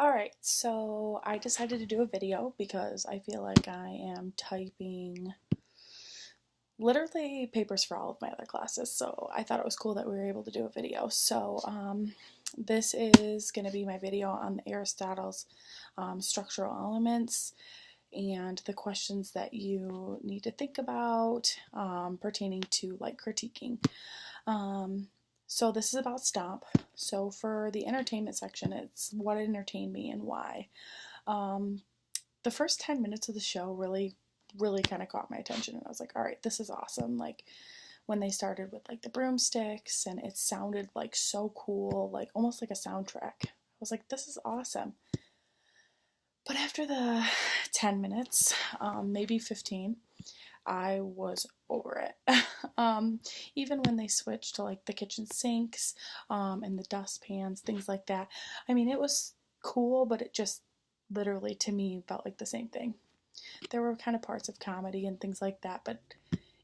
Alright, so I decided to do a video because I feel like I am typing literally papers for all of my other classes, so I thought it was cool that we were able to do a video. So this is going to be my video on Aristotle's structural elements and the questions that you need to think about pertaining to like critiquing. So this is about stomp. So for the entertainment section, it's what entertained me and why. The first 10 minutes of the show really kind of caught my attention, and I was like, all right, this is awesome. Like when they started with like the broomsticks and it sounded like so cool, like almost like a soundtrack. I was like, this is awesome. But after the 10 minutes, maybe 15, I was over it. Even when they switched to like the kitchen sinks and the dustpans, things like that. I mean, it was cool, but it just literally to me felt like the same thing. There were kind of parts of comedy and things like that, but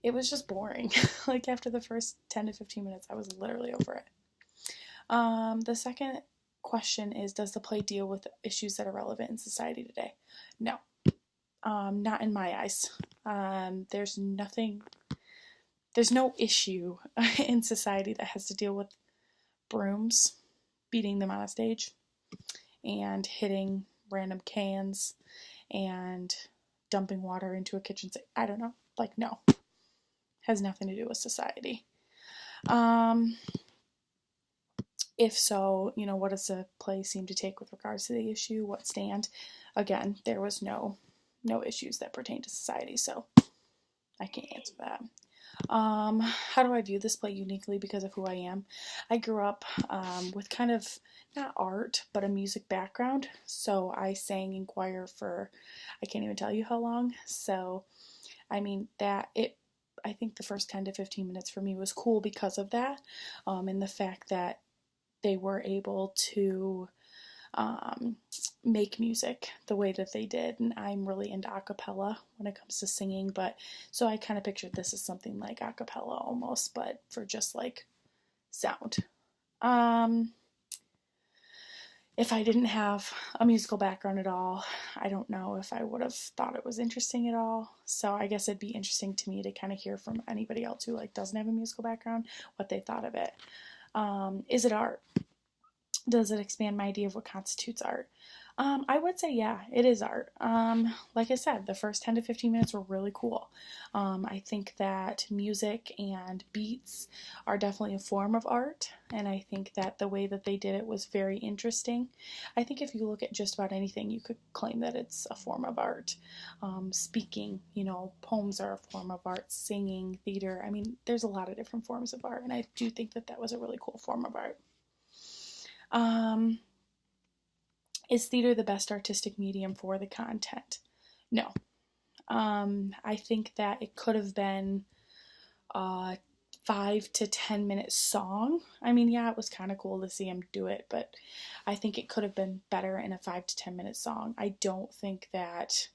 it was just boring. Like after the first 10 to 15 minutes, I was literally over it. The second question is, does the play deal with issues that are relevant in society today? No. Not in my eyes. There's no issue in society that has to deal with brooms beating them on a stage and hitting random cans and dumping water into a kitchen sink. I don't know. Like, no. Has nothing to do with society. If so, what does the play seem to take with regards to the issue? What stand? Again, there was no issues that pertain to society, so I can't answer that. How do I view this play uniquely because of who I am? I grew up with kind of not art, but a music background. So I sang in choir for, I can't even tell you how long. So, I mean, I think the first 10 to 15 minutes for me was cool because of that. And the fact that they were able to make music the way that they did, and I'm really into a cappella when it comes to singing, but so I kind of pictured this as something like a cappella almost, but for just like sound. If I didn't have a musical background at all, I don't know if I would have thought it was interesting at all. So I guess it'd be interesting to me to kind of hear from anybody else who like doesn't have a musical background what they thought of it. Is it art? Does it expand my idea of what constitutes art? I would say, yeah, it is art. Like I said, the first 10 to 15 minutes were really cool. I think that music and beats are definitely a form of art, and I think that the way that they did it was very interesting. I think if you look at just about anything, you could claim that it's a form of art. Speaking, poems are a form of art, singing, theater. I mean, there's a lot of different forms of art, and I do think that that was a really cool form of art. Is theater the best artistic medium for the content? No. I think that it could have been a 5 to 10 minute song. I mean, yeah, it was kind of cool to see him do it, but I think it could have been better in a 5 to 10 minute song. I don't think that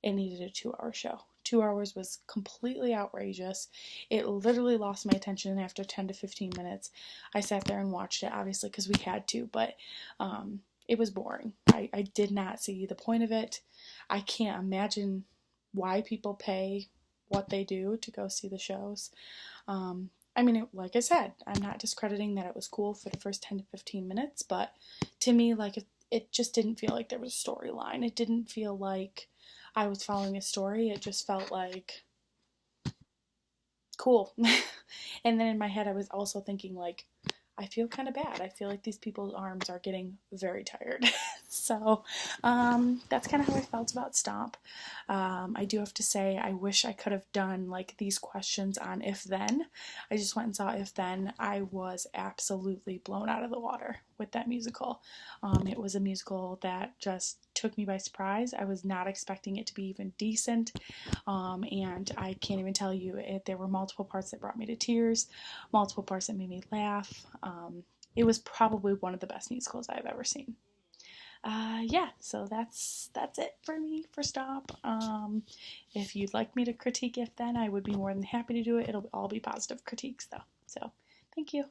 it needed a 2-hour show. 2 hours was completely outrageous. It literally lost my attention after 10 to 15 minutes. I sat there and watched it, obviously, because we had to, but it was boring. I did not see the point of it. I can't imagine why people pay what they do to go see the shows. I mean, like I said, I'm not discrediting that it was cool for the first 10 to 15 minutes, but to me, like, it just didn't feel like there was a storyline. It didn't feel like I was following a story. It just felt like cool. And then in my head, I was also thinking, like, I feel kind of bad. I feel like these people's arms are getting very tired. So that's kind of how I felt about Stomp. I do have to say, I wish I could have done like these questions on If Then. I just went and saw If Then. I was absolutely blown out of the water with that musical. It was a musical that just took me by surprise. I was not expecting it to be even decent. And I can't even tell you, there were multiple parts that brought me to tears, multiple parts that made me laugh. It was probably one of the best musicals I've ever seen. Yeah, so that's it for me for Stop. If you'd like me to critique If Then, I would be more than happy to do it. It'll all be positive critiques though. So thank you.